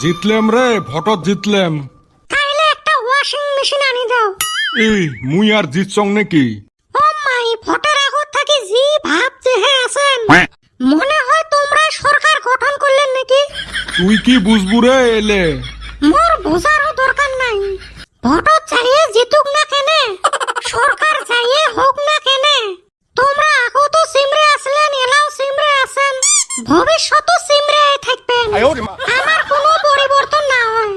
জিতলাম রে, ভোটত জিতলাম। তাইলে একটা ওয়াশিং মেশিন আনি দাও। এই মুই আর জিতছং নাকি? ও মাই, ভোটের আগত থাকি জি ভাব দেহে আছেন, মনে হয় তোমরা সরকার গঠন করলেন নাকি। তুই কি বুঝবু রে এলে? মোর বোঝারও দরকার নাই। ভোটত চাইয়ে জিতুক না কেনে, সরকার চাইয়ে হোক না কেনে, তোমরা আগতো সিমরে আসলেন, এলাও সিমরে আছেন, ভবিষ্যতও সিমরে থাকবেন। আমার কোনো পরিবর্তন না হয়।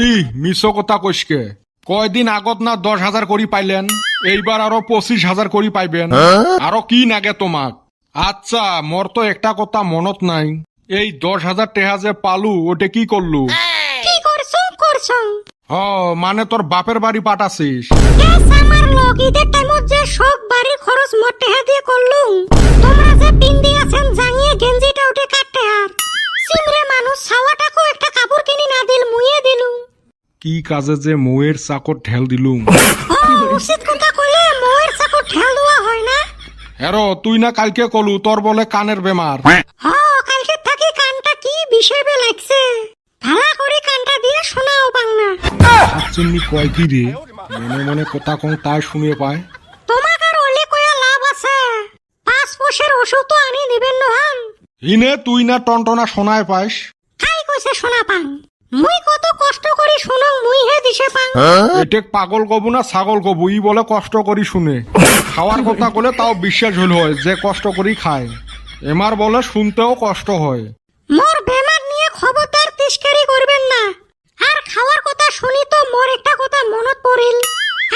ই মিছ কথা কইসকে। কয়দিন আগত না 10,000 করি পাইলেন, এইবার আরো 25,000 করি পাইবেন। আরো কি নাগে তোমাক? আচ্ছা, মোর তো একটা কথা মনত নাই, এই 10,000 টাকা যে পালু ওটা কি করলু? কি করছো? মানে তোর বাপের বাড়ি পাঠাছিস? আমার লোক ঈদের টাইমত যে সব বাড়ির খরচ মোট টাকা দিয়ে করলুম, তোমরা যে পিন্দি আছেন জাঙিয়ে গেঞ্জিটা উঠে কাটতে আর সিমরে মানুষ ছাওয়াটাকো একটা কাপড় কিনি না দিল, মুইয়ে দিলুম। কি কাজে যে মৌয়ের চাকর ঢেল দিলুম। উচিত কথা কইলে মোয়ের চাকর ঢেল দেওয়া হয় না। হেরো তুই না কালকে কলু তোর বলে কানের বেমার। কালকে থাকি কানটা কি বিষেবে লাগছে, ভালা করে কানটা দিয়ে শোনাও বাংলা। চিন্নি কয় কি রে, মনে মনে কথা কং তাই শুনিয়ে পায়। তোমাক আর ওলে কয়া লাভ আছে, 5 পয়সার ওষুধ তো আনি দিবেন নহান। ইনে তুই না টনটনা শোনায় পাইস। খাই কইছে শোনা পাং, মুই কত কষ্ট করি শুনো, মুই হে দিশে পাং। এটেক পাগল কবু না ছাগল কবু, ই বলে কষ্ট করি শুনে। খাওয়ার কথা বলে তাও বিশ্বাস হল হয় যে কষ্ট করি খায়, এমার বলে শুনতেও কষ্ট হয়। মোর বেমার নিয়ে খবরদার তিস্কারি করবেন না। আর খাওয়ার কথা শুনি তো মোর একটা কথা মনত পড়িল,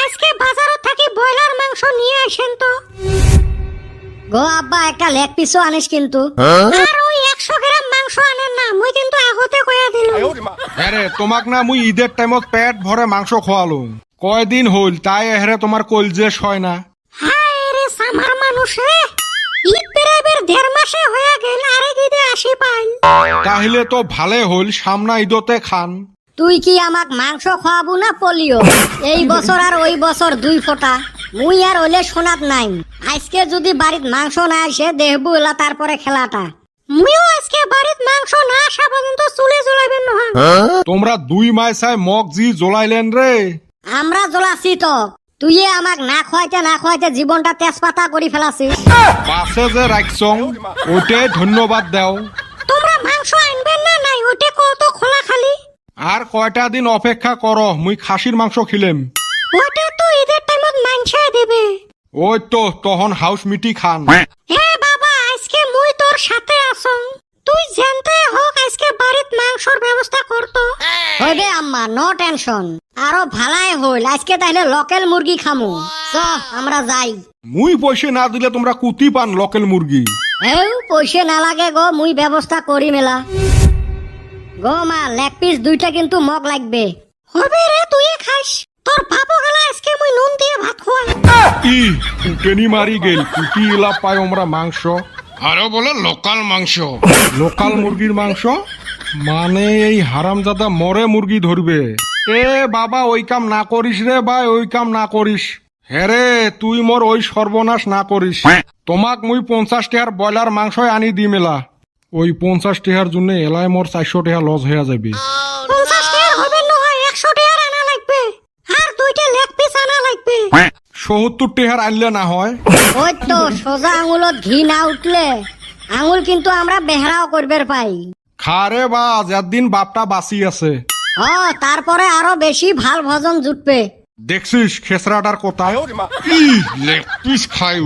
আজকে বাজারত থাকি ব্রয়লার মাংস নিয়ে আসেন তো। গো আব্বা, একটা লেগ পিসও আনিস কিন্তু। আর ওই 100 গ্রাম মাংস আনেন না, মুই কিন্তু আগতে কয়া দিলুম। আরে তোমাক না মুই ঈদের টাইমত পেট ভরে মাংস খোয়ালুম, কয়দিন হইল তাই এহরে তোমার কলজে সয় না। হায় রে সামার মানুষ রে, ঈদ পেরাইবের 1.5 মাসে হয়ে গেল, আরেক ঈদে আসি পাইল। তাহলে তো ভালে হইল, সামনা ঈদতে খান। তুই কি আমাক মাংস খাওয়াবো না পোলিও? এই বছর আর ওই বছর 2 ফোঁটা, মুই আর ওলে শোনাত নাই। আজকে যদি বাড়িত মাংস না আসে দেখবো এলা তারপরে খেলাটা। মুইও আজকে বাড়িত মাংস না আসা পর্যন্ত চুলে জ্বলাইবেন নহয়। তোমরা 2 মাইসায় মগ জি জ্বলাইলেন রে। আমরা জ্বলাছি তো, তুই আমাক না খাওয়াইতে জীবনটা তেজপাতা করে ফেলাছিস। পাশে যে রাখছং ওটাই ধন্যবাদ দাও। তোমরা মাংস আনবেন না নাই ওটে কত খোলা খালি। আর কয়টা দিন অপেক্ষা করো, মুই খাসির মাংস খিলেম। ওটা তো ঈদের টাইমত মাংসে দিবে। ওই তো তখন হাউস মিটি খান। হে বাবা, আজকে মুই তোর সাথে আসং, তুই জানতে হোক আজকে বাড়িত মাংসর ব্যবস্থা করতো। হইবে আম্মা, নো টেনশন। আরো ভালাই হইল, আজকে তাইলে লোকাল মুরগি খামু। চ আমরা যাই। মুই পয়সা না দিলে তোমরা কুতি পান লোকাল মুরগি। পয়সা না লাগে গো, মুই ব্যবস্থা করি মেলা। গো মা, লেগ পিস 2টা কিন্তু মগ লাগবে। হবে রে, তুই খাস, তোর বাপও গেলা আজকে মুই নুন দিয়ে ভাত খোয়াই। ই কুটেনি মারি গেল, কুটি এলা পায় আমরা মাংস, আরো বলে লোকাল মাংস। লোকাল মুরগির মাংস মানে এই হারামজাদা মরে মুরগি ধরবে। এ বাবা, ওই কাম না করিস রে ভাই, ওই কাম না করিস। হেরে তুই মোর ওই সর্বনাশ না করিস। তোমাক মুই 50 টাকার ব্রয়লার মাংস আনি দি মেলা, ওই 50 টাকার জন্য এলাই মোর 400 টাকা লস হয়ে যাবে। 50 টাকা হবে নহয়, 100 টাকা আনা লাগবে, আর 2টা লেগ পিস আনা লাগবে। 70 টাকার আনলে না হয়? ওই তো সোজা আঙুলত ঘি না উঠলে আঙুল কিন্তু আমরা বেহরাও করবার পাই। খারে বা যেদিন বাপটা বাঁচি আছে। তারপরে আরো বেশি ভাল ভজন জুটবে। দেখছিস খেসরাটার কোথায় লেগ পিস খাই।